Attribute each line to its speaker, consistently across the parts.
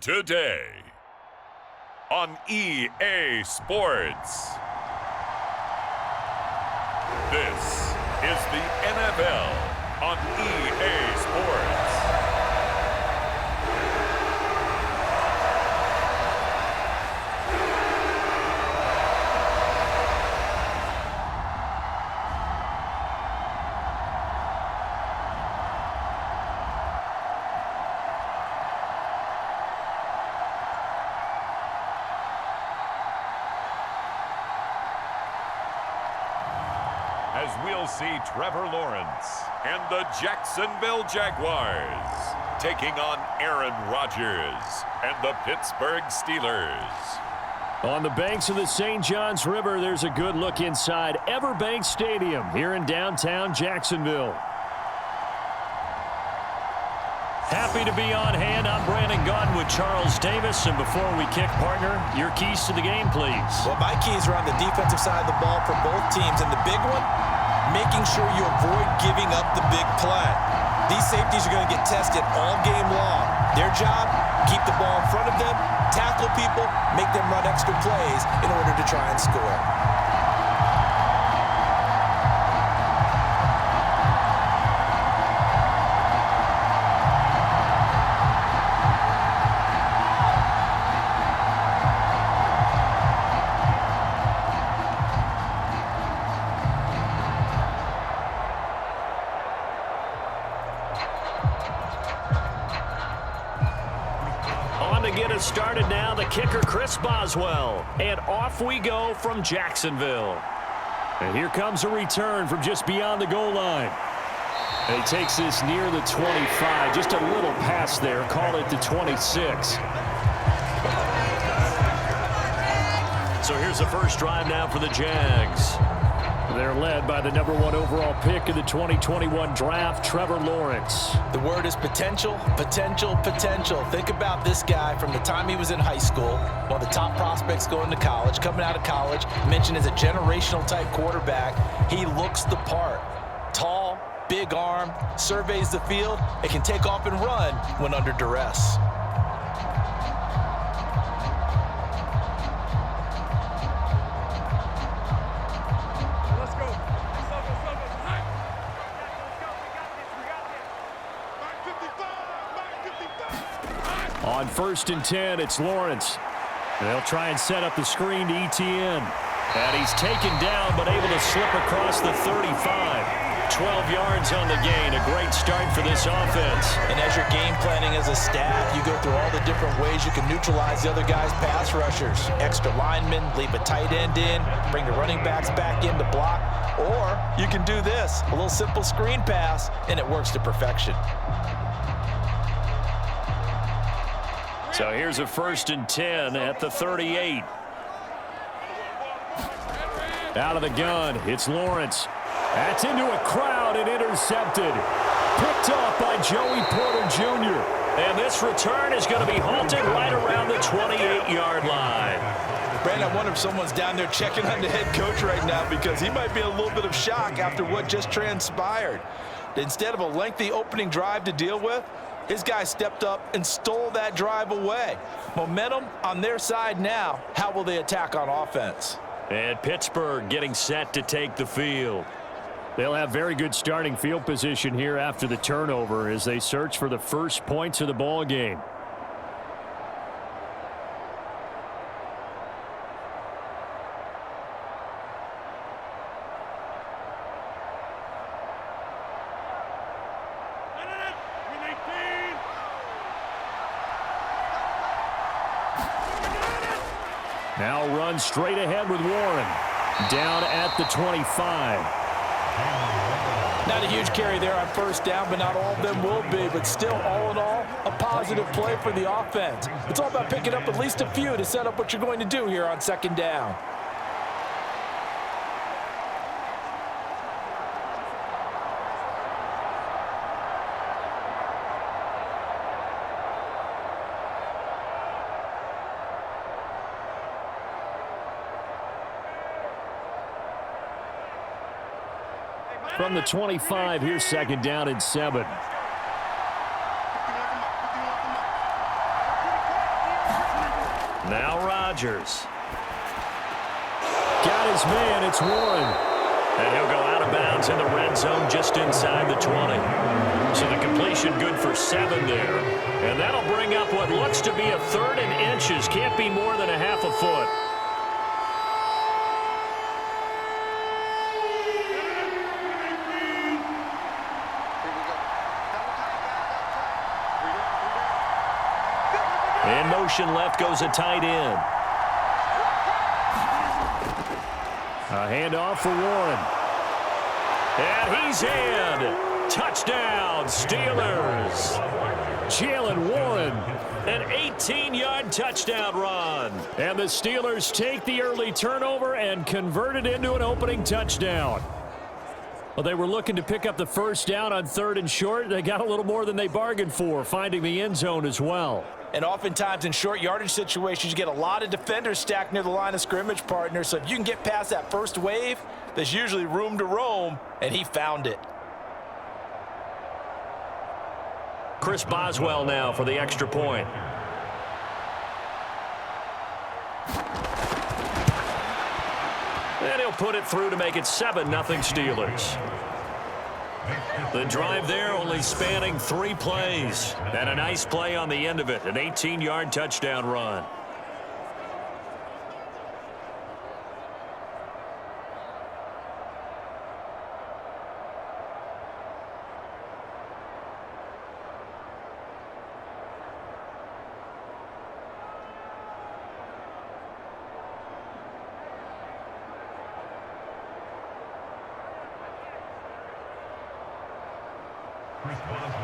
Speaker 1: Today on EA Sports. This is the NFL on EA Sports. As we'll see Trevor Lawrence and the Jacksonville Jaguars taking on Aaron Rodgers and the Pittsburgh Steelers.
Speaker 2: On the banks of the St. Johns River, there's a good look inside EverBank Stadium here in downtown Jacksonville. Happy to be on hand. I'm Brandon Gaudin with Charles Davis. And before we kick, partner, your keys to the game, please.
Speaker 3: Well, my keys are on the defensive side of the ball for both teams. And the big one, making sure you avoid giving up the big play. These safeties are going to get tested all game long. Their job, keep the ball in front of them, tackle people, make them run extra plays in order to try and score.
Speaker 2: Get us started now, the kicker Chris Boswell, and off we go from Jacksonville. And here comes a return from just beyond the goal line. And he takes this near the 25, just a little past there, call it the 26. So here's the first drive now for the Jags. They're led by the #1 overall pick in the 2021 draft, Trevor Lawrence.
Speaker 3: The word is potential, potential, potential. Think about this guy from the time he was in high school, one of the top prospects going to college, coming out of college, mentioned as a generational type quarterback. He looks the part. Tall, big arm, surveys the field, and can take off and run when under duress.
Speaker 2: On 1st and 10, it's Lawrence. They'll try and set up the screen to ETN. And he's taken down, but able to slip across the 35. 12 yards on the gain. A great start for this offense.
Speaker 3: And as you're game planning as a staff, you go through all the different ways you can neutralize the other guy's pass rushers. Extra linemen, leave a tight end in, bring the running backs back in to block. Or you can do this, a little simple screen pass, and it works to perfection.
Speaker 2: So here's a 1st and 10 at the 38. Out of the gun, it's Lawrence. That's into a crowd and intercepted. Picked off by Joey Porter Jr. And this return is going to be halted right around the 28-yard line.
Speaker 3: Brandon, I wonder if someone's down there checking on the head coach right now because he might be in a little bit of shock after what just transpired. Instead of a lengthy opening drive to deal with, his guy stepped up and stole that drive away. Momentum on their side now. How will they attack on offense?
Speaker 2: And Pittsburgh getting set to take the field. They'll have very good starting field position here after the turnover as they search for the first points of the ball game. Now run straight ahead with Warren. Down at the 25.
Speaker 3: Not a huge carry there on 1st down, but not all of them will be. But still, all in all, a positive play for the offense. It's all about picking up at least a few to set up what you're going to do here on 2nd down.
Speaker 2: From the 25, here's 2nd down and 7. Now Rodgers. Got his man. It's Warren. And he'll go out of bounds in the red zone just inside the 20. So the completion good for 7 there. And that'll bring up what looks to be a 3rd and inches. Can't be more than a half a foot. In motion left goes a tight end. A handoff for Warren. And he's in. Touchdown, Steelers. Jalen Warren, an 18-yard touchdown run. And the Steelers take the early turnover and convert it into an opening touchdown. Well, they were looking to pick up the first down on 3rd and short. They got a little more than they bargained for, finding the end zone as well.
Speaker 3: And oftentimes in short yardage situations, you get a lot of defenders stacked near the line of scrimmage, partner. So if you can get past that first wave, there's usually room to roam, and he found it.
Speaker 2: Chris Boswell now for the extra point. And he'll put it through to make it 7-0 Steelers. The drive there only spanning 3 plays. And a nice play on the end of it, an 18-yard touchdown run.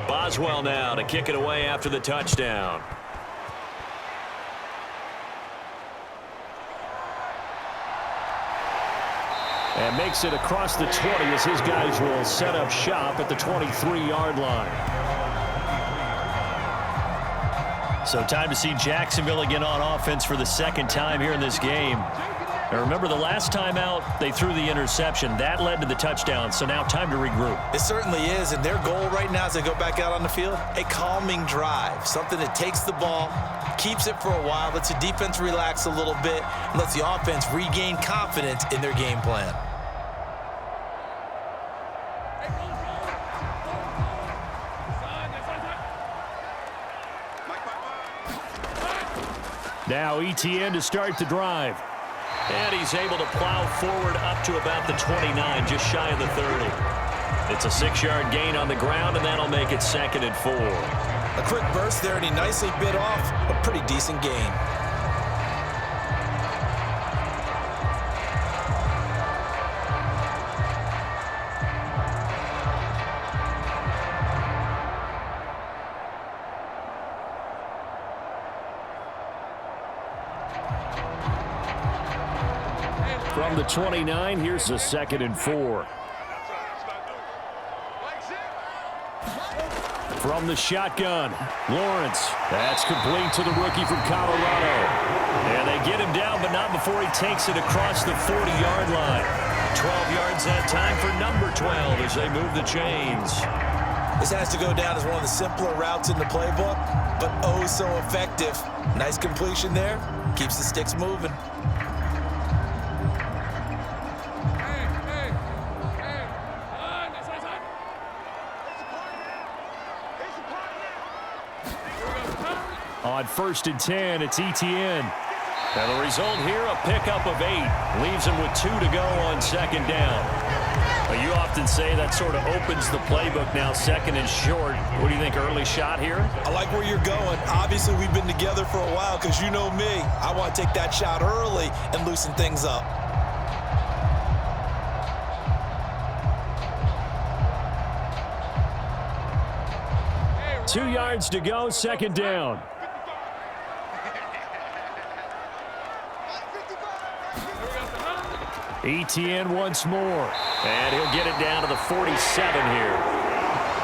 Speaker 2: Boswell now to kick it away after the touchdown. And makes it across the 20 as his guys will set up shop at the 23-yard line. So time to see Jacksonville again on offense for the 2nd time here in this game. And remember, the last time out, they threw the interception. That led to the touchdown, so now time to regroup.
Speaker 3: It certainly is, and their goal right now as they go back out on the field, a calming drive, something that takes the ball, keeps it for a while, lets the defense relax a little bit, and lets the offense regain confidence in their game plan.
Speaker 2: Now ETN to start the drive. And he's able to plow forward up to about the 29, just shy of the 30. It's a 6-yard gain on the ground, and that'll make it 2nd and 4.
Speaker 3: A quick burst there, and he nicely bit off a pretty decent gain.
Speaker 2: From the 29, here's a 2nd and 4. From the shotgun, Lawrence. That's complete to the rookie from Colorado. And they get him down, but not before he takes it across the 40-yard line. 12 yards that time for number 12 as they move the chains.
Speaker 3: This has to go down as one of the simpler routes in the playbook, but oh so effective. Nice completion there. Keeps the sticks moving.
Speaker 2: On 1st and 10, it's ETN. And the result here, a pickup of 8. Leaves him with 2 to go on 2nd down. Well, you often say that sort of opens the playbook now, 2nd and short. What do you think, early shot here?
Speaker 3: I like where you're going. Obviously, we've been together for a while because you know me. I want to take that shot early and loosen things up.
Speaker 2: Two yards to go, 2nd down. ETN once more. And he'll get it down to the 47 here.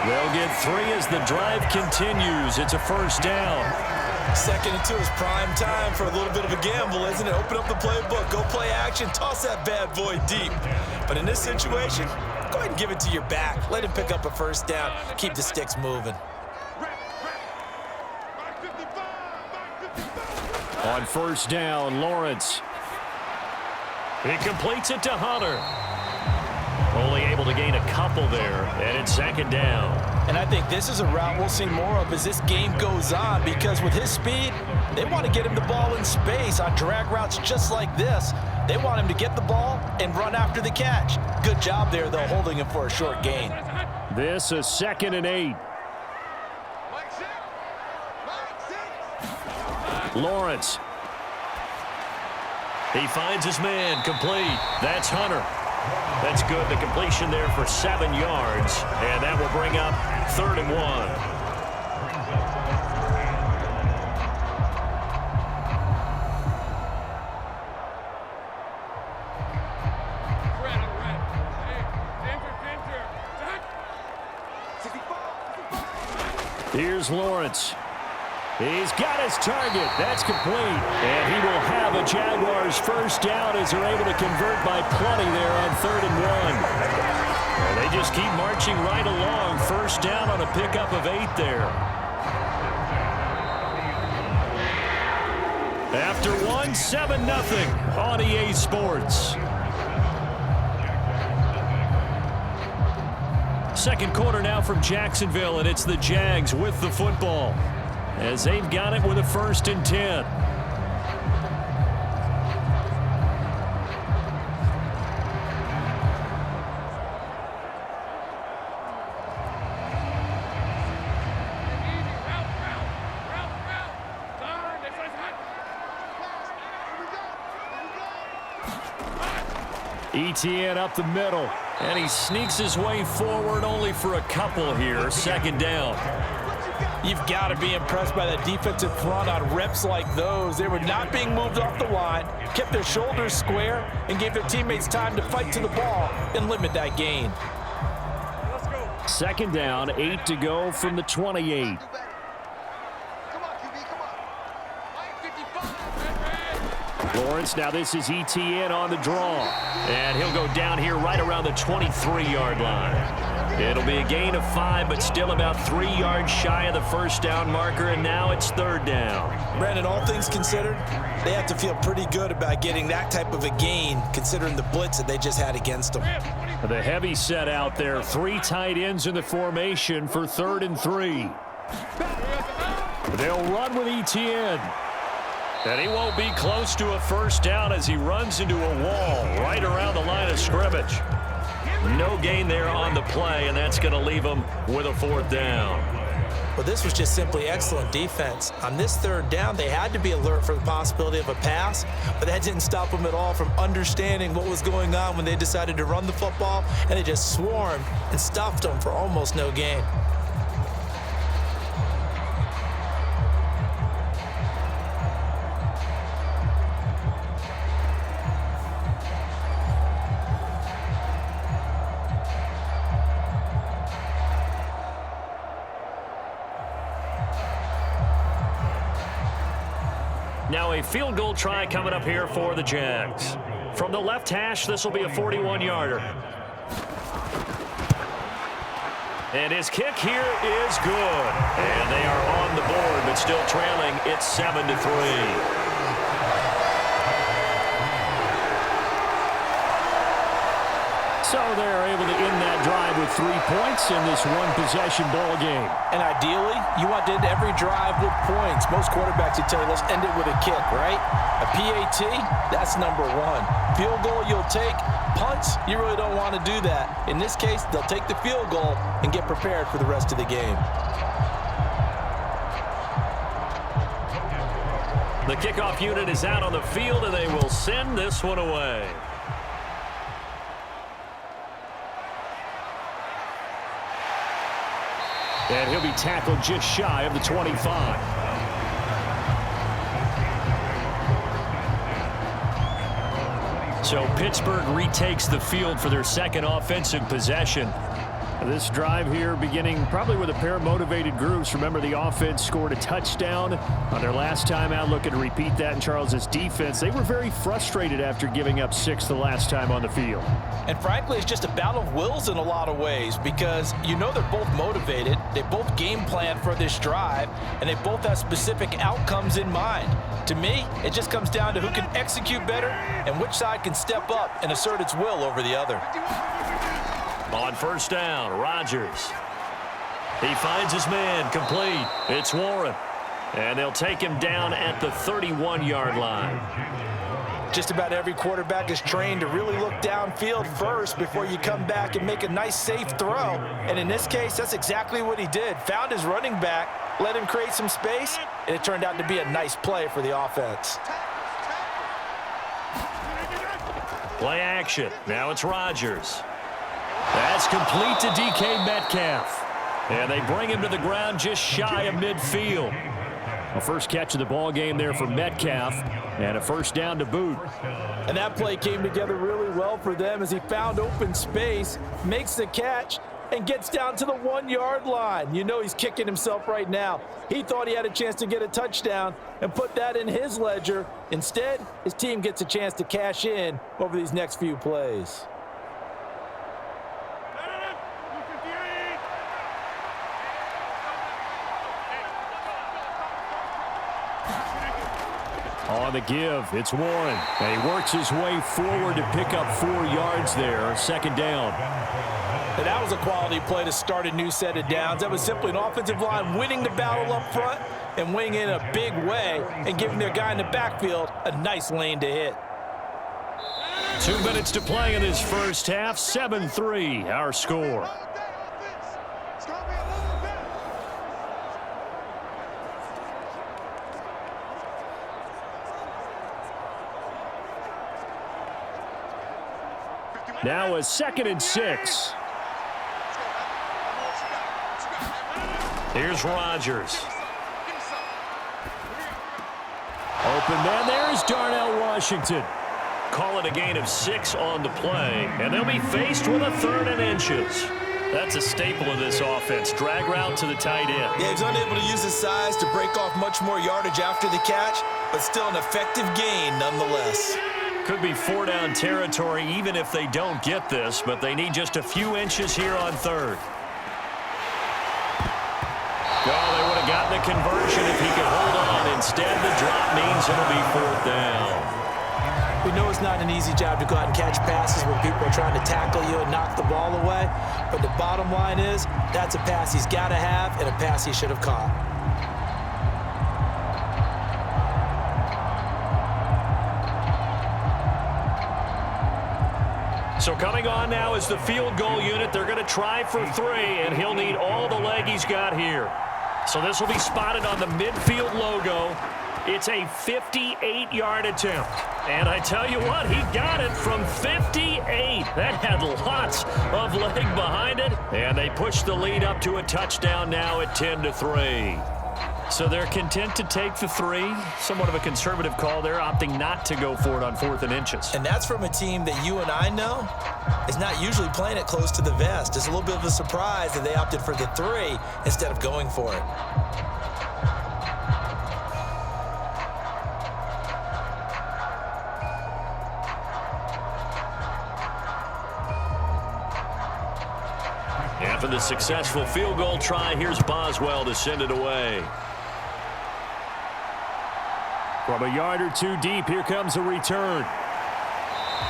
Speaker 2: They'll get 3 as the drive continues. It's a 1st down.
Speaker 3: 2nd and 2 is prime time for a little bit of a gamble, isn't it? Open up the playbook, go play action, toss that bad boy deep. But in this situation, go ahead and give it to your back. Let him pick up a 1st down. Keep the sticks moving.
Speaker 2: On first down, Lawrence. He completes it to Hunter. Only able to gain a couple there, and it's second down.
Speaker 3: And I think this is a route we'll see more of as this game goes on, because with his speed, they want to get him the ball in space on drag routes just like this. They want him to get the ball and run after the catch. Good job there, though, holding him for a short gain.
Speaker 2: This is 2nd and 8. Lawrence. He finds his man, complete. That's Hunter. That's good. The completion there for 7 yards, and that will bring up 3rd and 1. Here's Lawrence. He's got his target. That's complete. And he will have a Jaguars first down as they're able to convert by plenty there on 3rd and 1. And they just keep marching right along. First down on a pickup of 8 there. After 1, 7-0 on EA Sports. Second quarter now from Jacksonville, and it's the Jags with the football as they've got it with a 1st and 10. ETN up the middle, and he sneaks his way forward only for a couple here. 2nd down.
Speaker 3: You've got to be impressed by that defensive front on reps like those. They were not being moved off the line, kept their shoulders square, and gave their teammates time to fight to the ball and limit that gain.
Speaker 2: 2nd down, 8 to go from the 28. Lawrence, now this is ETN on the draw. And he'll go down here right around the 23-yard line. It'll be a gain of 5, but still about 3 yards shy of the first down marker, and now it's 3rd down.
Speaker 3: Brandon, all things considered, they have to feel pretty good about getting that type of a gain, considering the blitz that they just had against them.
Speaker 2: The heavy set out there, 3 tight ends in the formation for 3rd and 3. They'll run with ETN. And he won't be close to a first down as he runs into a wall right around the line of scrimmage. No gain there on the play, and that's going to leave him with a 4th down.
Speaker 3: Well, this was just simply excellent defense. On this 3rd down, they had to be alert for the possibility of a pass, but that didn't stop them at all from understanding what was going on when they decided to run the football, and they just swarmed and stuffed them for almost no gain.
Speaker 2: Now a field goal try coming up here for the Jags. From the left hash, this will be a 41-yarder. And his kick here is good. And they are on the board, but still trailing. It's 7-3. So they're able to end that drive with 3 points in this one-possession ball game.
Speaker 3: And ideally, you want to end every drive with points. Most quarterbacks would tell you, let's end it with a kick, right? A PAT, that's number 1. Field goal, you'll take. Punts, you really don't want to do that. In this case, they'll take the field goal and get prepared for the rest of the game.
Speaker 2: The kickoff unit is out on the field, and they will send this one away. And he'll be tackled just shy of the 25. So Pittsburgh retakes the field for their second offensive possession. This drive here beginning probably with a pair of motivated groups. Remember, the offense scored a touchdown on their last time out, looking to repeat that in Charles's defense. They were very frustrated after giving up 6 the last time on the field.
Speaker 3: And frankly, it's just a battle of wills in a lot of ways because you know they're both motivated. They both game plan for this drive, and they both have specific outcomes in mind. To me, it just comes down to who can execute better and which side can step up and assert its will over the other.
Speaker 2: On first down, Rodgers. He finds his man complete. It's Warren. And they'll take him down at the 31-yard line.
Speaker 3: Just about every quarterback is trained to really look downfield first before you come back and make a nice, safe throw. And in this case, that's exactly what he did. Found his running back, let him create some space, and it turned out to be a nice play for the offense.
Speaker 2: Play action. Now it's Rodgers. That's complete to DK Metcalf. And they bring him to the ground just shy of midfield. A first catch of the ball game there for Metcalf, and a first down to boot.
Speaker 3: And that play came together really well for them as he found open space, makes the catch, and gets down to the 1-yard line. You know he's kicking himself right now. He thought he had a chance to get a touchdown and put that in his ledger. Instead, his team gets a chance to cash in over these next few plays.
Speaker 2: On the give, it's Warren. And he works his way forward to pick up 4 yards there. Second down.
Speaker 3: And that was a quality play to start a new set of downs. That was simply an offensive line winning the battle up front and winning in a big way and giving their guy in the backfield a nice lane to hit.
Speaker 2: 2 minutes to play in this first half. 7-3, our score. Now a 2nd and 6. Here's Rodgers. Open man there is Darnell Washington. Call it a gain of 6 on the play, and they'll be faced with a 3rd and inches. That's a staple of this offense. Drag route to the tight end.
Speaker 3: Yeah, he's unable to use his size to break off much more yardage after the catch, but still an effective gain nonetheless.
Speaker 2: Could be 4-down territory even if they don't get this, but they need just a few inches here on 3rd. Oh, they would have gotten the conversion if he could hold on. Instead, the drop means it'll be 4th down.
Speaker 3: We know it's not an easy job to go out and catch passes when people are trying to tackle you and knock the ball away, but the bottom line is that's a pass he's got to have and a pass he should have caught.
Speaker 2: So coming on now is the field goal unit. They're going to try for 3, and he'll need all the leg he's got here. So this will be spotted on the midfield logo. It's a 58-yard attempt. And I tell you what, he got it from 58. That had lots of leg behind it. And they push the lead up to a touchdown now at 10-3. So they're content to take the 3. Somewhat of a conservative call there, opting not to go for it on 4th and inches.
Speaker 3: And that's from a team that you and I know is not usually playing it close to the vest. It's a little bit of a surprise that they opted for the 3 instead of going for it.
Speaker 2: After the successful field goal try, here's Boswell to send it away. From a yard or 2 deep, here comes a return.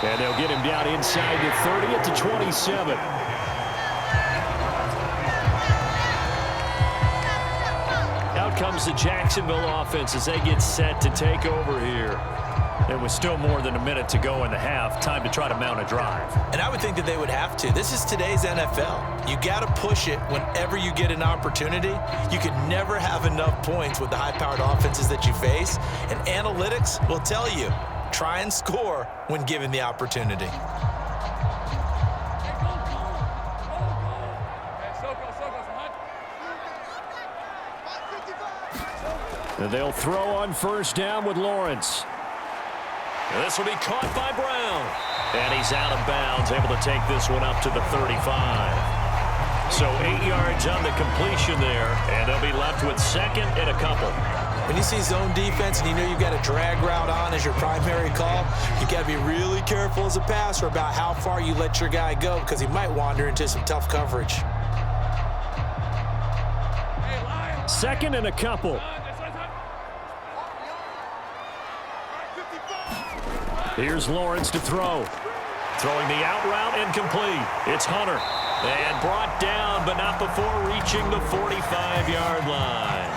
Speaker 2: And they'll get him down inside the 30 at the 27. Out comes the Jacksonville offense as they get set to take over here. There was still more than a minute to go in the half. Time to try to mount a drive.
Speaker 3: And I would think that they would have to. This is today's NFL. You got to push it whenever you get an opportunity. You could never have enough points with the high-powered offenses that you face. And analytics will tell you, try and score when given the opportunity.
Speaker 2: And they'll throw on first down with Lawrence. And this will be caught by Brown. And he's out of bounds, able to take this one up to the 35. So 8 yards on the completion there, and they'll be left with second and a couple.
Speaker 3: When you see zone defense and you know you've got a drag route on as your primary call, you got to be really careful as a passer about how far you let your guy go because he might wander into some tough coverage.
Speaker 2: Second and a couple. Here's Lawrence to throw. Throwing the out route and complete. It's Hunter. And brought down, but not before reaching the 45-yard line.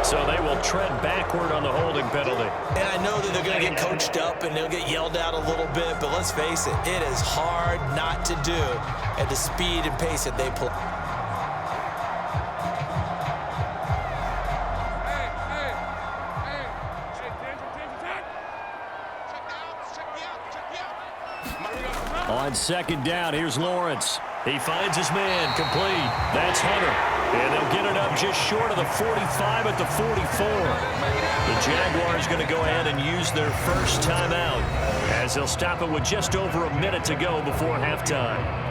Speaker 2: So they will tread backward on the holding penalty.
Speaker 3: And I know that they're going to get coached up and they'll get yelled at a little bit, but let's face it, it is hard not to do at the speed and pace that they play.
Speaker 2: On second down, here's Lawrence. He finds his man, complete. That's Hunter. And they'll get it up just short of the 45 at the 44. The Jaguars going to go ahead and use their first timeout as they'll stop it with just over a minute to go before halftime.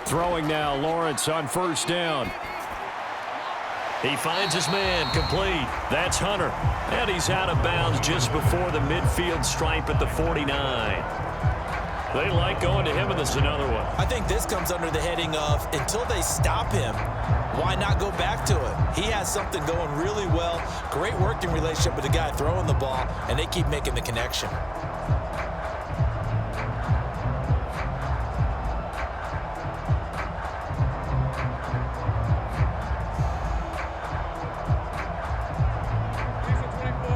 Speaker 2: Throwing now, Lawrence on first down. He finds his man, complete. That's Hunter. And he's out of bounds just before the midfield stripe at the 49. They like going to him, and this is another one.
Speaker 3: I think this comes under the heading of, until they stop him, why not go back to it? He has something going really well. Great working relationship with the guy throwing the ball, and they keep making the connection.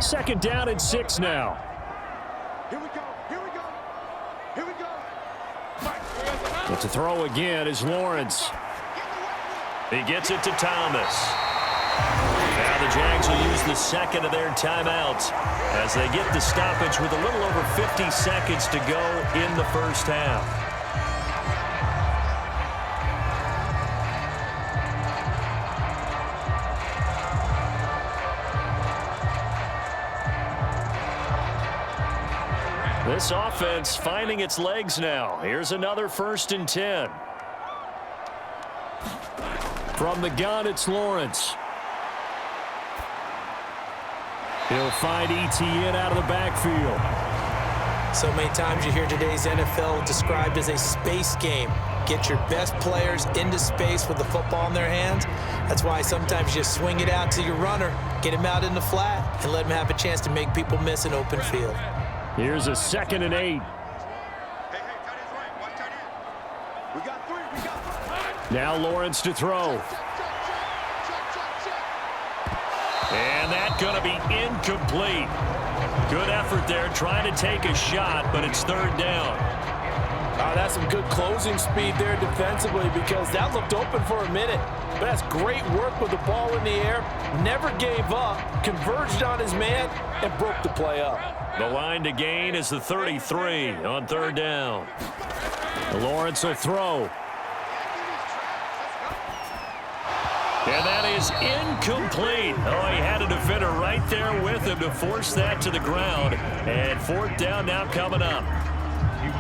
Speaker 2: Second down and 6 now.
Speaker 4: Here we go. Here we go. Here we go.
Speaker 2: But to throw again is Lawrence. He gets it to Thomas. Now the Jags will use the second of their timeouts as they get the stoppage with a little over 50 seconds to go in the first half. This offense finding its legs now. Here's another 1st and 10. From the gun, it's Lawrence. He'll find ETN out of the backfield.
Speaker 3: So many times you hear today's NFL described as a space game. Get your best players into space with the football in their hands. That's why sometimes you swing it out to your runner, get him out in the flat, and let him have a chance to make people miss an open field.
Speaker 2: Here's a 2nd and 8.
Speaker 4: Hey, tight end's right. Watch tight end. We got 3. We got 3.
Speaker 2: Now Lawrence to throw. And that's going to be incomplete. Good effort there trying to take a shot, but it's 3rd down.
Speaker 5: That's some good closing speed there defensively because that looked open for a minute. But that's great work with the ball in the air. Never gave up, converged on his man, and broke the play up.
Speaker 2: The line to gain is the 33 on 3rd down. Lawrence will throw. And that is incomplete. Oh, he had a defender right there with him to force that to the ground. And 4th down now coming up.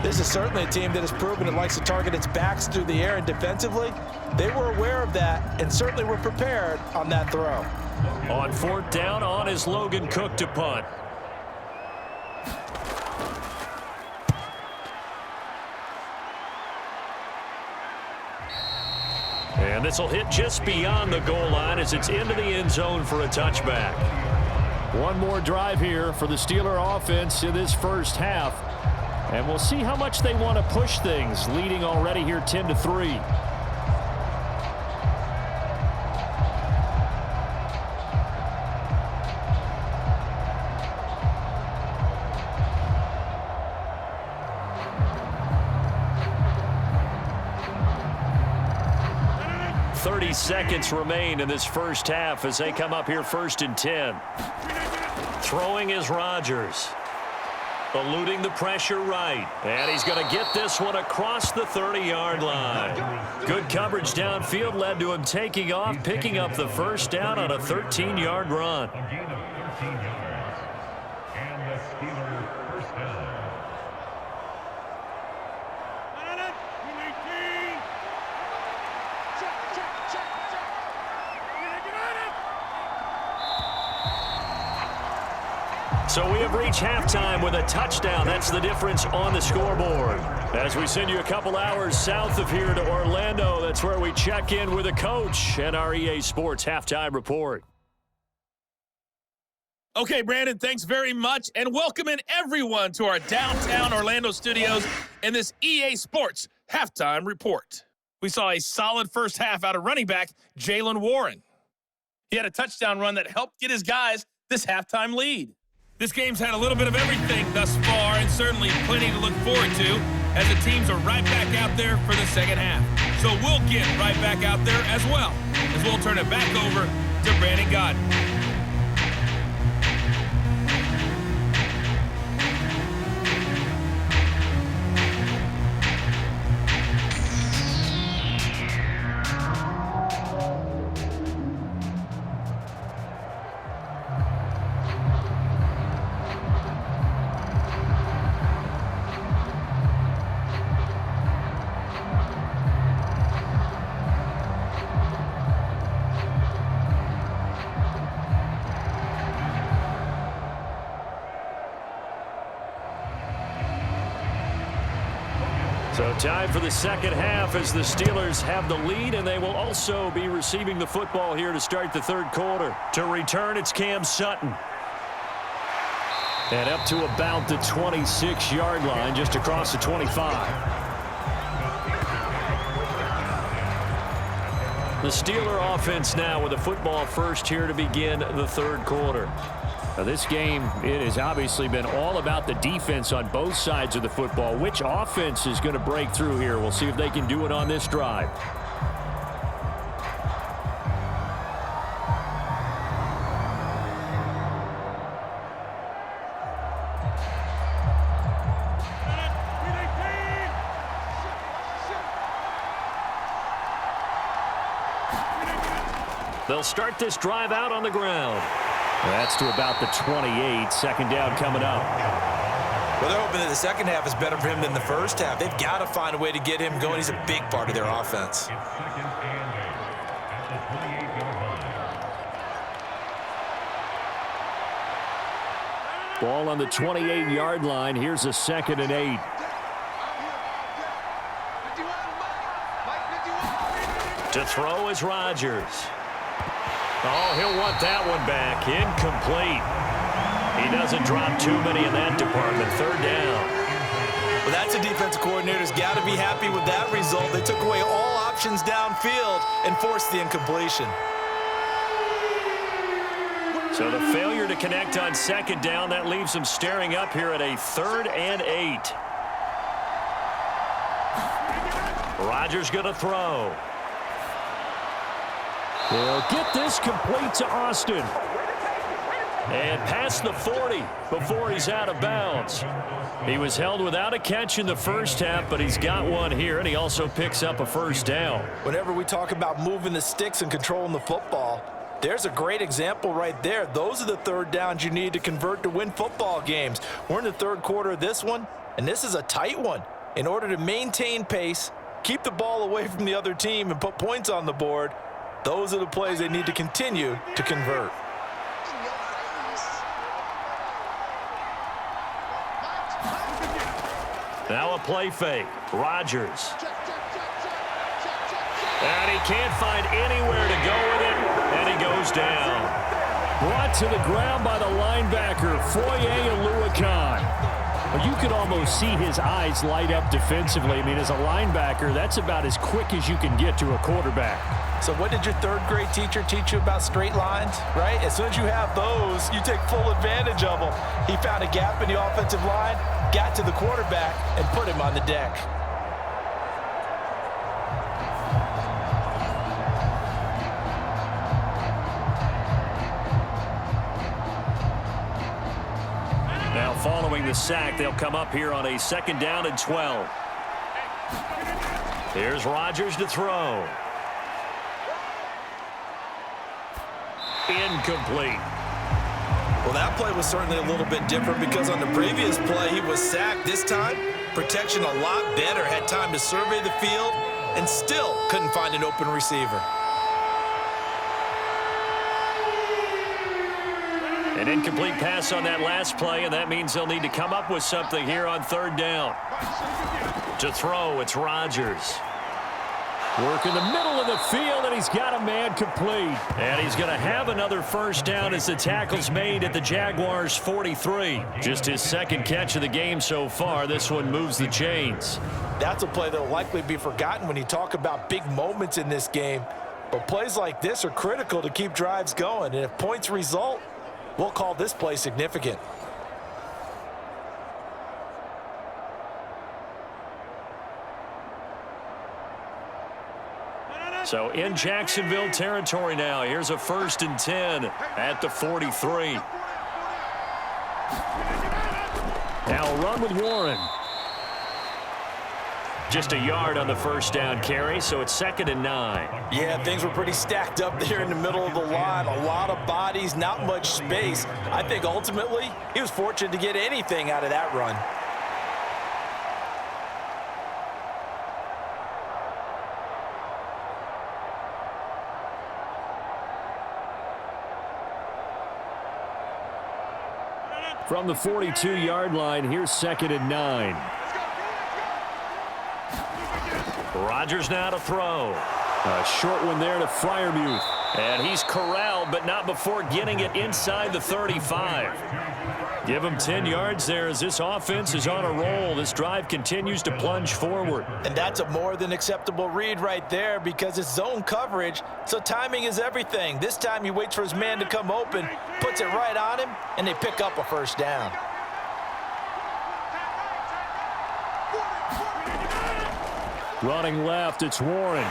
Speaker 3: This is certainly a team that has proven it likes to target its backs through the air, and defensively, they were aware of that and certainly were prepared on that throw.
Speaker 2: On 4th down, on is Logan Cook to punt. And this will hit just beyond the goal line as it's into the end zone for a touchback. One more drive here for the Steeler offense in this first half. And we'll see how much they want to push things, leading already here 10-3. 30 seconds remain in this first half as they come up here 1st and 10. Throwing is Rodgers. Eluding the pressure right. And he's going to get this one across the 30-yard line. Good coverage downfield led to him taking off, picking up the first down on a 13-yard run. So we have reached halftime with a touchdown. That's the difference on the scoreboard. As we send you a couple hours south of here to Orlando, that's where we check in with a coach and our EA Sports halftime report.
Speaker 6: Okay, Brandon, thanks very much, and welcome in everyone to our downtown Orlando studios in this EA Sports halftime report. We saw a solid first half out of running back Jaylen Warren. He had a touchdown run that helped get his guys this halftime lead. This game's had a little bit of everything thus far, and certainly plenty to look forward to as the teams are right back out there for the second half. So we'll get right back out there as well, as we'll turn it back over to Brandon Godden.
Speaker 2: So time for the second half as the Steelers have the lead, and they will also be receiving the football here to start the third quarter. To return, it's Cam Sutton. And up to about the 26-yard line, just across the 25. The Steeler offense now with the football first here to begin the third quarter. Now this game, it has obviously been all about the defense on both sides of the football. Which offense is going to break through here? We'll see if they can do it on this drive. They'll start this drive out on the ground. That's to about the 28. Second down coming up.
Speaker 3: Well, they're hoping that the second half is better for him than the first half. They've got to find a way to get him going. He's a big part of their offense.
Speaker 2: Ball on the 28-yard line. Here's a 2nd and 8. To throw is Rodgers. Oh, he'll want that one back. Incomplete. He doesn't drop too many in that department. Third down.
Speaker 3: Well, that's a defensive coordinator's got to be happy with that result. They took away all options downfield and forced the incompletion.
Speaker 2: So the failure to connect on second down, that leaves them staring up here at a 3rd and 8. Rodgers going to throw. They'll get this complete to Austin. And past the 40 before he's out of bounds. He was held without a catch in the first half, but he's got one here, and he also picks up a first down.
Speaker 3: Whenever we talk about moving the sticks and controlling the football, there's a great example right there. Those are the third downs you need to convert to win football games. We're in the third quarter of this one, and this is a tight one. In order to maintain pace, keep the ball away from the other team, and put points on the board, those are the plays they need to continue to convert.
Speaker 2: Now a play fake. Rodgers. And he can't find anywhere to go with it, and he goes down. Brought to the ground by the linebacker, Foye Oluokun. You could almost see his eyes light up defensively. I mean, as a linebacker, that's about as quick as you can get to a quarterback.
Speaker 3: So what did your third-grade teacher teach you about straight lines, right? As soon as you have those, you take full advantage of them. He found a gap in the offensive line, got to the quarterback, and put him on the deck.
Speaker 2: following the sack. They'll come up here on a 2nd down and 12. Here's Rodgers to throw. Incomplete.
Speaker 3: Well, that play was certainly a little bit different because on the previous play, he was sacked. This time, protection a lot better. Had time to survey the field and still couldn't find an open receiver.
Speaker 2: An incomplete pass on that last play, and that means they'll need to come up with something here on 3rd down. To throw, it's Rodgers. Work in the middle of the field, and he's got a man complete. And he's going to have another 1st down as the tackle's made at the Jaguars' 43. Just his 2nd catch of the game so far. This one moves the chains.
Speaker 5: That's a play that will likely be forgotten when you talk about big moments in this game. But plays like this are critical to keep drives going. And if points result, we'll call this play significant.
Speaker 2: So in Jacksonville territory now. Here's a 1st and 10 at the 43. Now run with Warren. Just a yard on the 1st down carry, so it's 2nd and 9.
Speaker 5: Yeah, things were pretty stacked up there in the middle of the line. A lot of bodies, not much space. I think ultimately he was fortunate to get anything out of that run.
Speaker 2: From the 42-yard line, here's 2nd and 9. Rodgers now to throw. A short one there to Freiermuth. And he's corralled, but not before getting it inside the 35. Give him 10 yards there as this offense is on a roll. This drive continues to plunge forward.
Speaker 5: And that's a more than acceptable read right there because it's zone coverage, so timing is everything. This time he waits for his man to come open, puts it right on him, and they pick up a 1st down.
Speaker 2: Running left, it's Warren.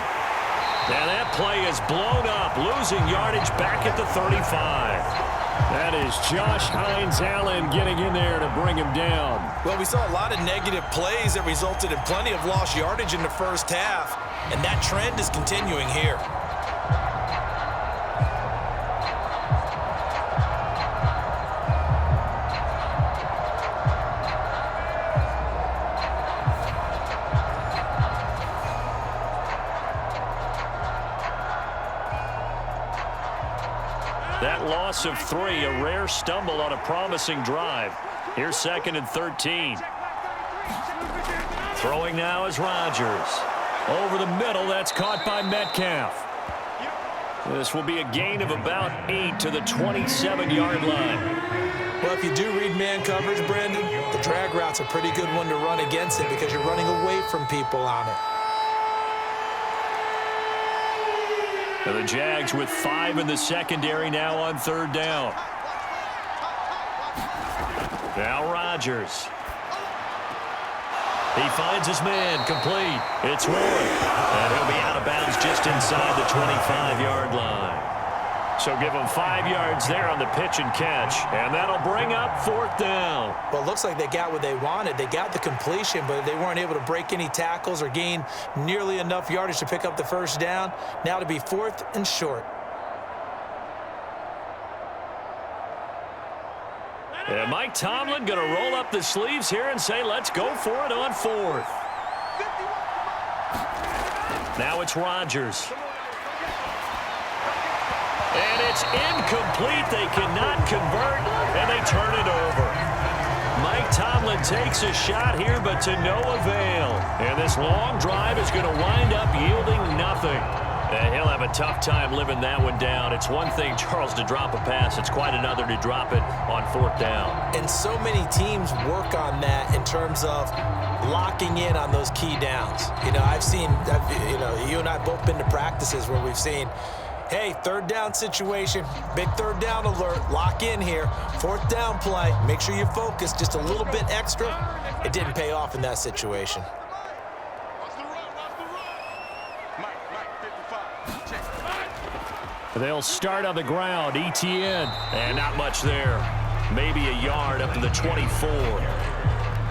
Speaker 2: And that play is blown up, losing yardage back at the 35. That is Josh Hines-Allen getting in there to bring him down.
Speaker 3: Well, we saw a lot of negative plays that resulted in plenty of lost yardage in the 1st half, and that trend is continuing here.
Speaker 2: That loss of 3, a rare stumble on a promising drive. Here's 2nd and 13. Throwing now is Rodgers. Over the middle, that's caught by Metcalf. This will be a gain of about 8 to the 27-yard line.
Speaker 5: Well, if you do read man coverage, Brandon, the drag route's a pretty good one to run against it because you're running away from people on it.
Speaker 2: And the Jags with 5 in the secondary now on 3rd down. Now Rodgers. He finds his man complete. It's Warren. And he'll be out of bounds just inside the 25-yard line. So give him 5 yards there on the pitch and catch. And that'll bring up 4th down.
Speaker 5: Well, it looks like they got what they wanted. They got the completion, but they weren't able to break any tackles or gain nearly enough yardage to pick up the 1st down. Now to be 4th and short.
Speaker 2: And Mike Tomlin going to roll up the sleeves here and say, let's go for it on 4th. Now it's Rodgers. And it's incomplete. They cannot convert, and they turn it over. Mike Tomlin takes a shot here, but to no avail. And this long drive is going to wind up yielding nothing. And he'll have a tough time living that one down. It's one thing, Charles, to drop a pass. It's quite another to drop it on 4th down.
Speaker 5: And so many teams work on that in terms of locking in on those key downs. You know, you and I have both been to practices where we've seen, hey, 3rd down situation, big 3rd down alert, lock in here, 4th down play, make sure you focus just a little bit extra. It didn't pay off in that situation.
Speaker 2: They'll start on the ground, ETN, and not much there. maybe a yard up to the 24.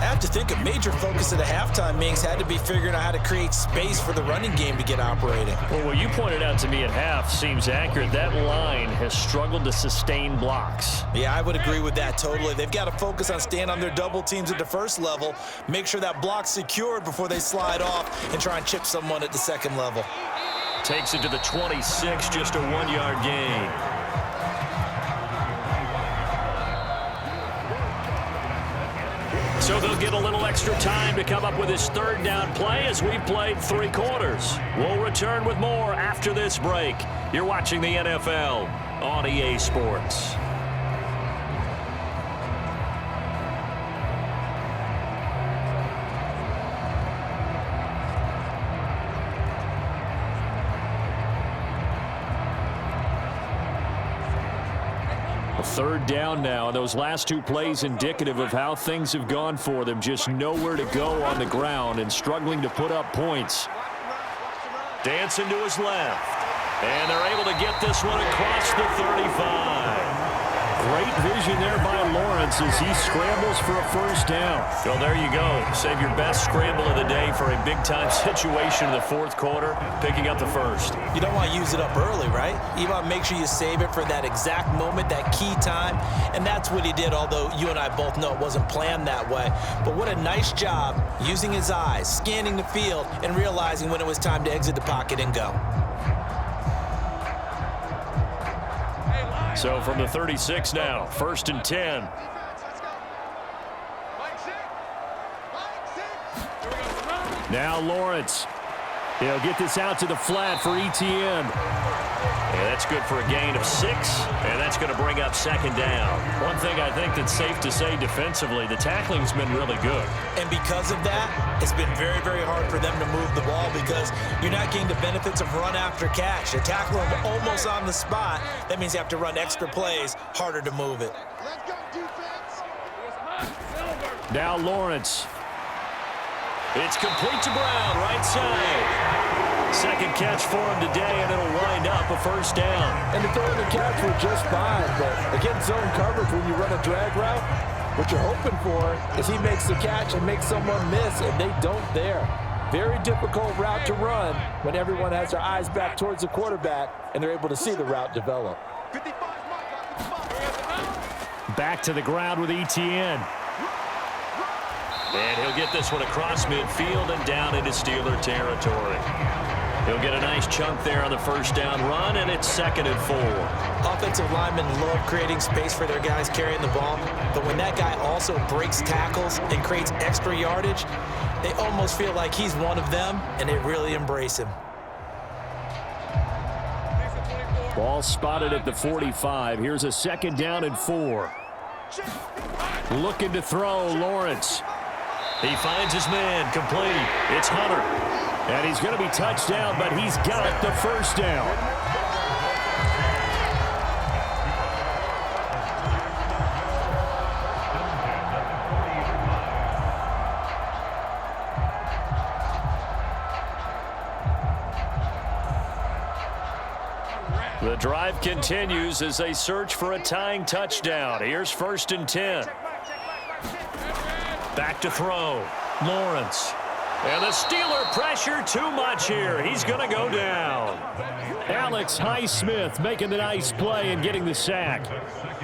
Speaker 3: I have to think a major focus of the halftime meetings had to be figuring out how to create space for the running game to get operating.
Speaker 2: Well, what you pointed out to me at half seems accurate. That line has struggled to sustain blocks.
Speaker 3: Yeah, I would agree with that totally. They've got to focus on staying on their double teams at the first level, make sure that block's secured before they slide off and try and chip someone at the second level.
Speaker 2: Takes it to the 26, just a 1-yard gain. So they'll get a little extra time to come up with his third down play as we've played 3 quarters. We'll return with more after this break. You're watching the NFL on EA Sports. Third down now, and those last 2 plays indicative of how things have gone for them. Just nowhere to go on the ground and struggling to put up points. Dancing to his left, and they're able to get this one across the 35. Great vision there by Lawrence as he scrambles for a first down. Well, there you go. Save your best scramble of the day for a big-time situation in the 4th quarter, picking up the first.
Speaker 3: You don't want to use it up early, right? You want to make sure you save it for that exact moment, that key time, and that's what he did, although you and I both know it wasn't planned that way. But what a nice job using his eyes, scanning the field, and realizing when it was time to exit the pocket and go.
Speaker 2: So from the 36 now, 1st and 10. Now Lawrence. He'll get this out to the flat for Etienne. And that's good for a gain of 6, and that's going to bring up 2nd down. One thing I think that's safe to say defensively, the tackling's been really good.
Speaker 3: And because of that, it's been very, very hard for them to move the ball because you're not getting the benefits of run after catch. You tackle them almost on the spot. That means you have to run extra plays, harder to move it.
Speaker 4: Let's go, defense.
Speaker 2: Now Lawrence. It's complete to Brown, right side. Second catch for him today, and it'll wind up a first down.
Speaker 5: And the throw and the catch were just fine, but against zone coverage when you run a drag route, what you're hoping for is he makes the catch and makes someone miss, and they don't there. Very difficult route to run when everyone has their eyes back towards the quarterback and they're able to see the route develop.
Speaker 2: Back to the ground with Etienne. And he'll get this one across midfield and down into Steeler territory. He'll get a nice chunk there on the first down run, and it's 2nd and 4.
Speaker 3: Offensive linemen love creating space for their guys carrying the ball, but when that guy also breaks tackles and creates extra yardage, they almost feel like he's one of them, and they really embrace him.
Speaker 2: Ball spotted at the 45. Here's a 2nd down and 4. Looking to throw, Lawrence. He finds his man, complete. It's Hunter. And he's going to be touched down, but he's got the first down. The drive continues as they search for a tying touchdown. Here's 1st and 10. Back to throw. Lawrence. And the Steeler pressure too much here. He's going to go down. Alex Highsmith making the nice play and getting the sack.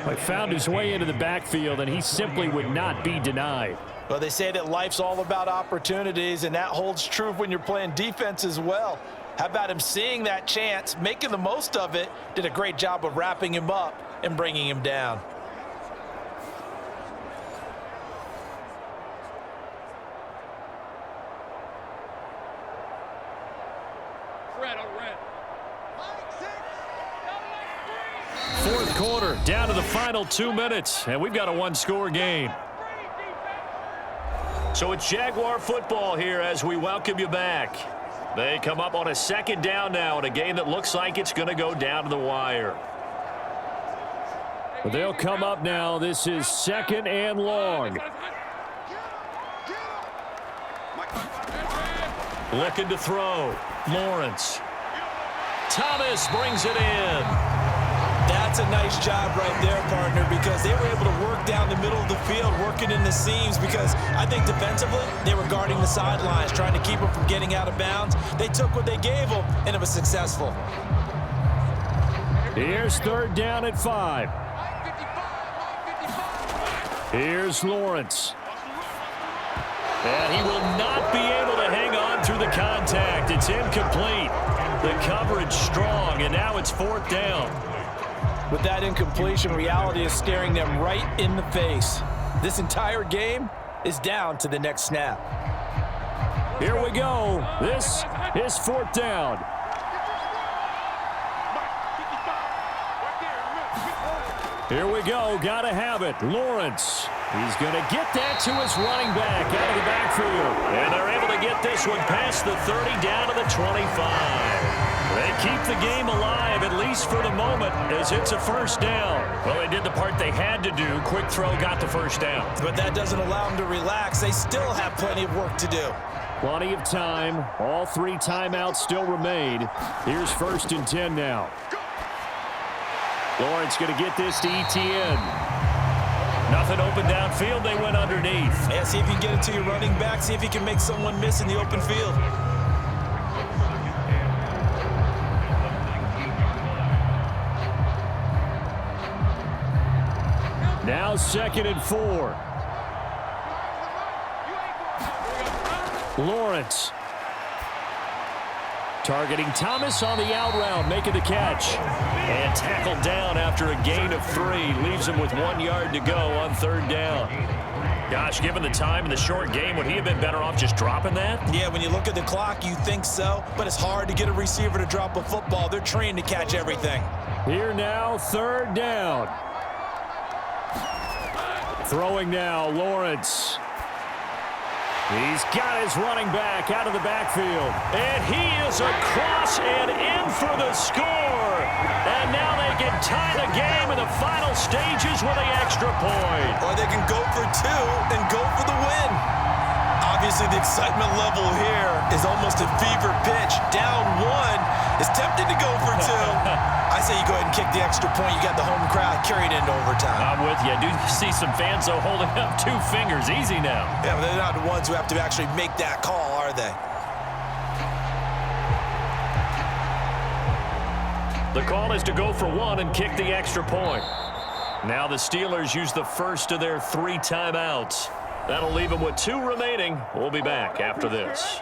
Speaker 2: He found his way into the backfield, and he simply would not be denied.
Speaker 5: Well, they say that life's all about opportunities, and that holds true when you're playing defense as well. How about him seeing that chance, making the most of it, did a great job of wrapping him up and bringing him down.
Speaker 2: Fourth quarter, down to the final 2 minutes, and we've got a 1-score game. So it's Jaguar football here as we welcome you back. They come up on a 2nd down now in a game that looks like it's going to go down to the wire. But they'll come up now. This is 2nd and long. Looking to throw. Lawrence. Thomas brings it in.
Speaker 3: That's
Speaker 5: That's a nice job right there, partner, because they were able to work down the middle of the field, working in the seams, because I think defensively, they were guarding the sidelines, trying to keep them from getting out of bounds. They took what they gave them, and it was successful.
Speaker 2: Here's 3rd down at 5. Here's Lawrence. And he will not be able to hang on through the contact. It's incomplete. The coverage strong, and now it's 4th down.
Speaker 5: With that incompletion, reality is staring them right in the face. This entire game is down to the next snap.
Speaker 2: Here we go. This is 4th down. Here we go. Got to have it. Lawrence. He's going to get that to his running back out of the backfield. And they're able to get this one past the 30 down to the 25. They keep the game alive, at least for the moment, as it's a 1st down. Well, they did the part they had to do. Quick throw got the 1st down.
Speaker 5: But that doesn't allow them to relax. They still have plenty of work to do.
Speaker 2: Plenty of time. All 3 timeouts still remain. Here's 1st and 10 now. Lawrence going to get this to Etienne. Nothing open downfield. They went underneath.
Speaker 5: Yeah, see if you can get it to your running back. See if you can make someone miss in the open field.
Speaker 2: Now 2nd and 4. Lawrence. Targeting Thomas on the out route, making the catch. And tackled down after a gain of 3. Leaves him with 1 yard to go on 3rd down. Gosh, given the time in the short game, would he have been better off just dropping that?
Speaker 5: Yeah, when you look at the clock, you think so. But it's hard to get a receiver to drop a football. They're trained to catch everything.
Speaker 2: Here now, 3rd down. Throwing now, Lawrence. He's got his running back out of the backfield. And he is across and in for the score. And now they can tie the game in the final stages with an extra point.
Speaker 5: Or they can go for 2 and go for the win. Obviously, the excitement level here is almost a fever pitch. Down 1 is tempted to go for 2. I say you go ahead and kick the extra point. You got the home crowd carried into overtime.
Speaker 2: I'm with you. I do see some fans, though, holding up 2 fingers. Easy now.
Speaker 5: Yeah, but they're not the ones who have to actually make that call, are they?
Speaker 2: The call is to go for 1 and kick the extra point. Now the Steelers use the first of their 3 timeouts. That'll leave them with 2 remaining. We'll be back after this.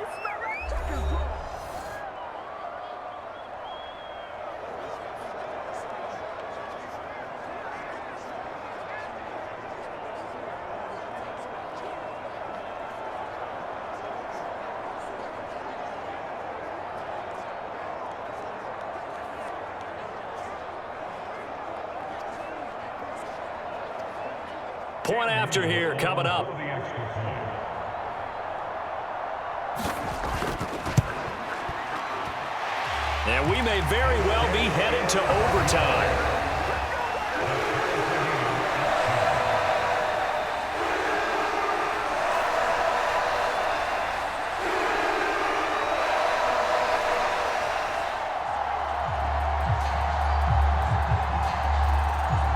Speaker 2: Point after here coming up. And we may very well be headed to overtime.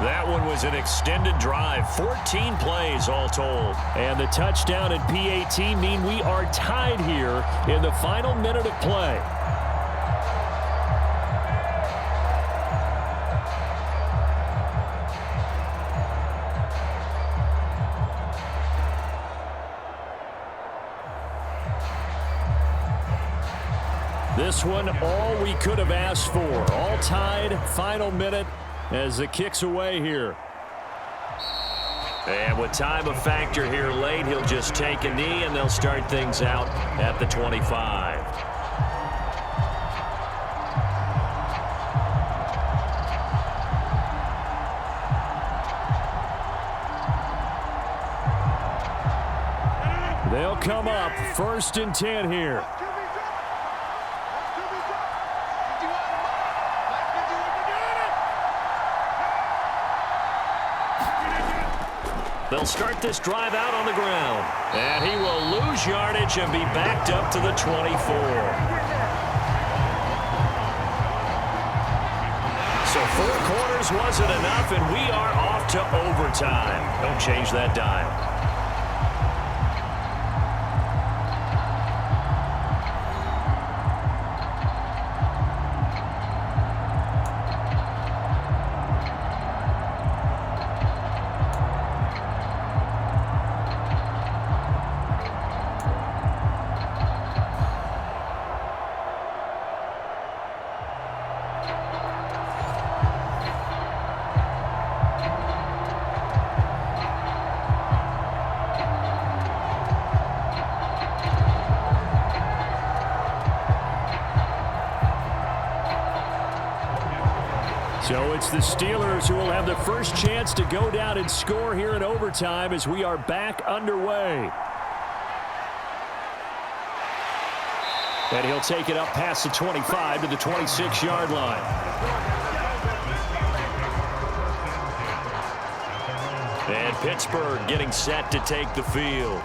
Speaker 2: That one was an extended drive, 14 plays all told. And the touchdown and PAT mean we are tied here in the final minute of play. This one, all we could have asked for. All tied, final minute as it kicks away here. And with time a factor here late, he'll just take a knee and they'll start things out at the 25. They'll come up 1st and 10 here. They'll start this drive out on the ground. And he will lose yardage and be backed up to the 24. So 4 quarters scores wasn't enough, and we are off to overtime. Don't change that dial. So it's the Steelers who will have the first chance to go down and score here in overtime as we are back underway. And he'll take it up past the 25 to the 26-yard line. And Pittsburgh getting set to take the field.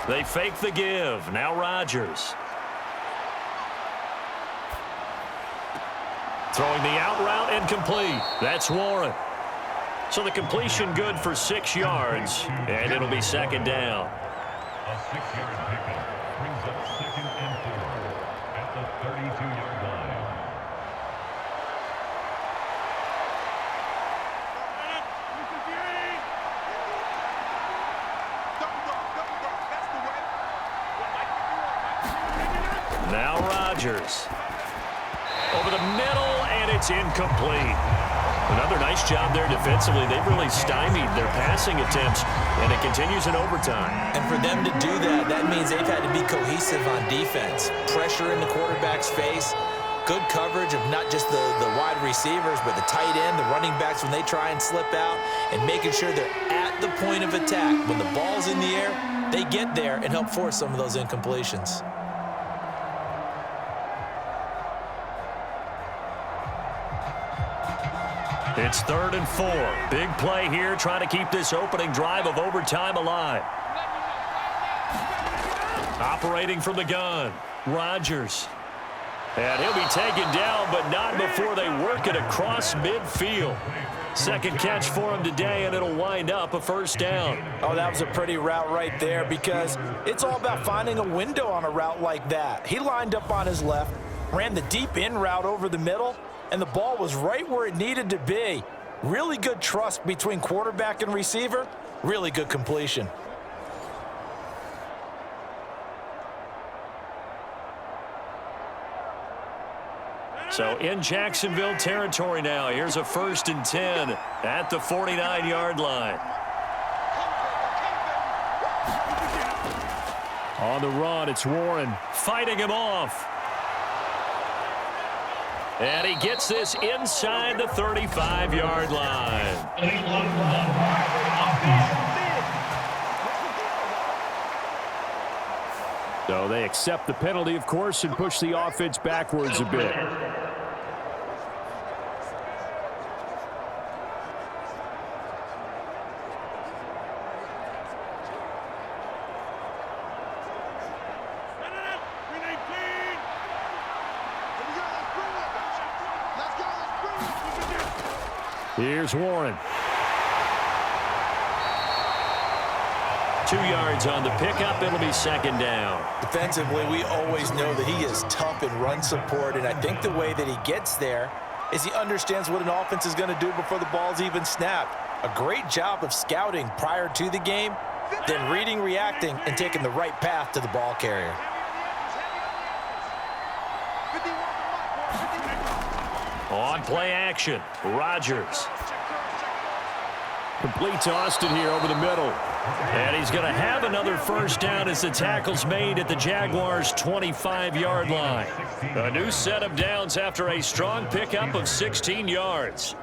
Speaker 2: They fake the give. Now Rodgers. Throwing the out route incomplete. That's Warren. So the completion good for 6 yards, and it'll be second down.
Speaker 1: A 6-yard pickup brings up 2nd and 4 at the 32-yard line.
Speaker 2: Now Rodgers. Over the middle, and it's incomplete. Another nice job there defensively. They've really stymied their passing attempts, and it continues in overtime.
Speaker 3: And for them to do that, that means they've had to be cohesive on defense. Pressure in the quarterback's face. Good coverage of not just the wide receivers, but the tight end, the running backs when they try and slip out, and making sure they're at the point of attack. When the ball's in the air, they get there and help force some of those incompletions.
Speaker 2: It's 3rd and 4. Big play here, trying to keep this opening drive of overtime alive. Operating from the gun, Rodgers. And he'll be taken down, but not before they work it across midfield. Second catch for him today, and it'll wind up a first down.
Speaker 5: Oh, that was a pretty route right there, because it's all about finding a window on a route like that. He lined up on his left, ran the deep in route over the middle, and the ball was right where it needed to be. Really good trust between quarterback and receiver. Really good completion.
Speaker 2: So in Jacksonville territory now. Here's a 1st and 10 at the 49-yard line. On the run, it's Warren fighting him off. And he gets this inside the 35-yard line. So they accept the penalty, of course, and push the offense backwards a bit. Here's Warren. 2 yards on the pickup. It'll be second down.
Speaker 5: Defensively, we always know that he is tough in run support, and I think the way that he gets there is he understands what an offense is going to do before the ball's even snapped. A great job of scouting prior to the game, then reading, reacting, and taking the right path to the ball carrier.
Speaker 2: On play action, Rodgers. Complete to Austin here over the middle. And he's going to have another first down as the tackle's made at the Jaguars' 25-yard line. A new set of downs after a strong pickup of 16 yards.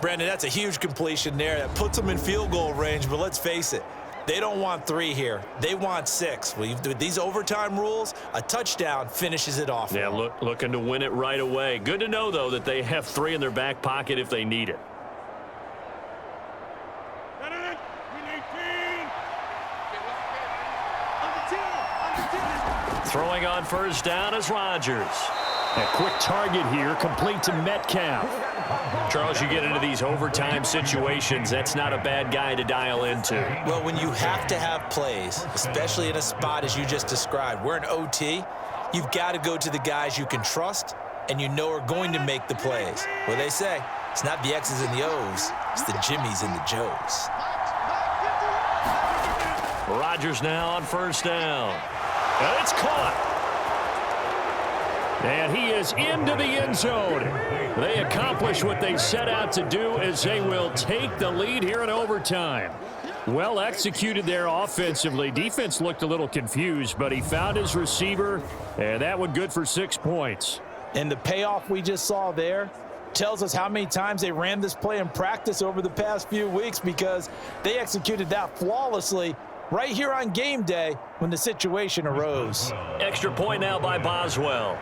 Speaker 3: Brandon, that's a huge completion there. That puts them in field goal range, but let's face it, they don't want 3 here. They want 6. With these overtime rules, a touchdown finishes it off.
Speaker 2: Yeah, looking to win it right away. Good to know, though, that they have 3 in their back pocket if they need it. Throwing on first down is Rodgers. A quick target here, complete to Metcalf. Charles, you get into these overtime situations, that's not a bad guy to dial into.
Speaker 3: Well, when you have to have plays, especially in a spot as you just described, we're in OT, you've got to go to the guys you can trust and you know are going to make the plays. Well, they say, it's not the X's and the O's, it's the Jimmies and the Joes.
Speaker 2: Rodgers now on first down. And it's caught. And he is into the end zone. They accomplish what they set out to do as they will take the lead here in overtime. Well executed there offensively. Defense looked a little confused, but he found his receiver, and that one good for 6 points.
Speaker 5: And the payoff we just saw there tells us how many times they ran this play in practice over the past few weeks, because they executed that flawlessly right here on game day when the situation arose.
Speaker 2: Extra point now by Boswell.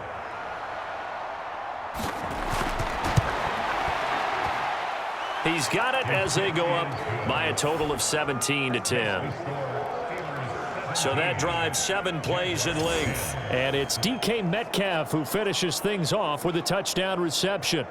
Speaker 2: He's got it as they go up by a total of 17-10. So that drives 7 plays in length. And it's DK Metcalf who finishes things off with a touchdown reception.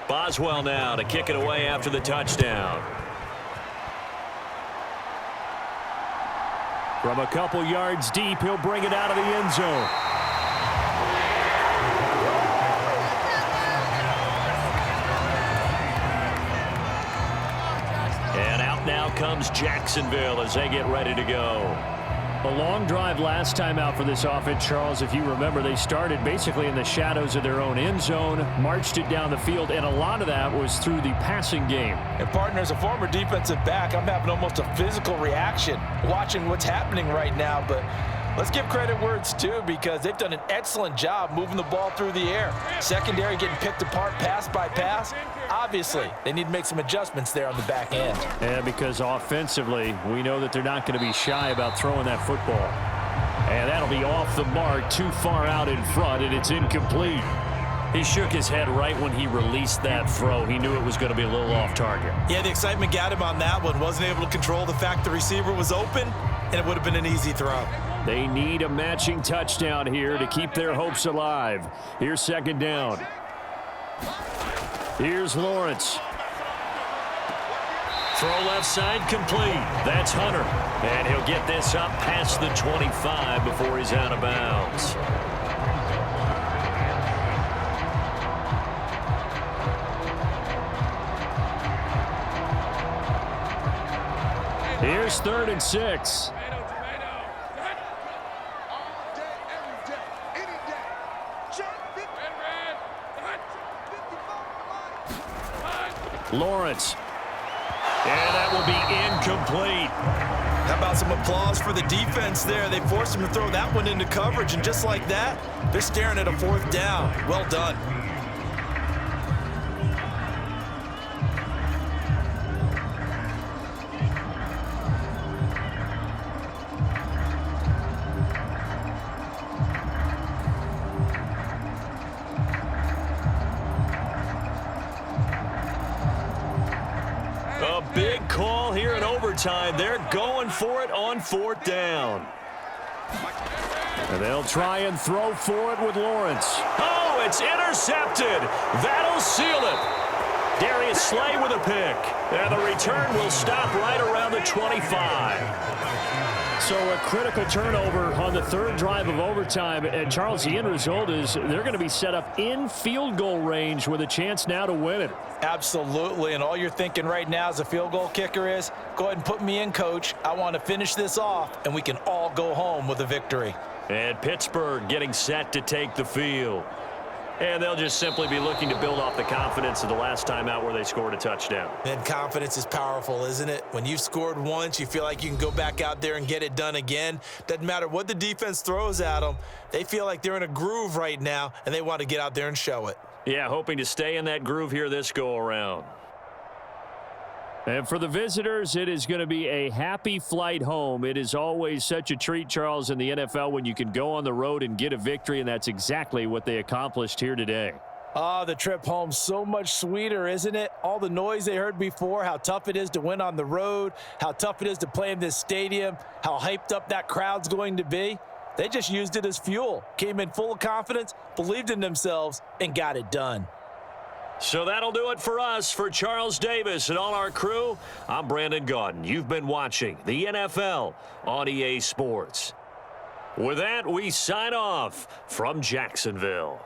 Speaker 2: Boswell now to kick it away after the touchdown. From a couple yards deep, he'll bring it out of the end zone. And out now comes Jacksonville as they get ready to go. A long drive last time out for this offense, Charles. If you remember, they started basically in the shadows of their own end zone, marched it down the field, and a lot of that was through the passing game.
Speaker 5: And partner, as a former defensive back, I'm having almost a physical reaction watching what's happening right now. But let's give credit where it's due, because they've done an excellent job moving the ball through the air. Secondary getting picked apart pass by pass. Obviously, they need to make some adjustments there on the back end.
Speaker 2: Yeah, because offensively, we know that they're not going to be shy about throwing that football. And that'll be off the mark, too far out in front, and it's incomplete. He shook his head right when he released that throw. He knew it was going to be a little off target.
Speaker 3: Yeah, the excitement got him on that one. Wasn't able to control the fact the receiver was open, and it would have been an easy throw.
Speaker 2: They need a matching touchdown here to keep their hopes alive. Here's second down. Here's Lawrence. Throw left side complete. That's Hunter. And he'll get this up past the 25 before he's out of bounds. Here's 3rd and 6. Lawrence. And that will be incomplete.
Speaker 3: How about some applause for the defense there? They forced him to throw that one into coverage, and just like that, they're staring at a 4th down. Well done.
Speaker 2: Big call here in overtime. They're going for it on 4th down. And they'll try and throw for it with Lawrence. Oh, it's intercepted. That'll seal it. Darius Slay with a pick. And the return will stop right around the 25. So a critical turnover on the third drive of overtime. And Charles, the end result is they're going to be set up in field goal range with a chance now to win it.
Speaker 3: Absolutely, and all you're thinking right now as a field goal kicker is, go ahead and put me in, coach. I want to finish this off, and we can all go home with a victory.
Speaker 2: And Pittsburgh getting set to take the field. And they'll just simply be looking to build off the confidence of the last time out where they scored a touchdown.
Speaker 3: And confidence is powerful, isn't it? When you've scored once, you feel like you can go back out there and get it done again. Doesn't matter what the defense throws at them. They feel like they're in a groove right now, and they want to get out there and show it.
Speaker 2: Yeah, hoping to stay in that groove here this go-around. And for the visitors, it is going to be a happy flight home. It is always such a treat, Charles, in the NFL when you can go on the road and get a victory, and that's exactly what they accomplished here today.
Speaker 5: Oh, the trip home so much sweeter, isn't it? All the noise they heard before, how tough it is to win on the road, how tough it is to play in this stadium, how hyped up that crowd's going to be. They just used it as fuel, came in full of confidence, believed in themselves, and got it done.
Speaker 2: So that'll do it for us. For Charles Davis and all our crew, I'm Brandon Gaudin. You've been watching the NFL on EA Sports. With that, we sign off from Jacksonville.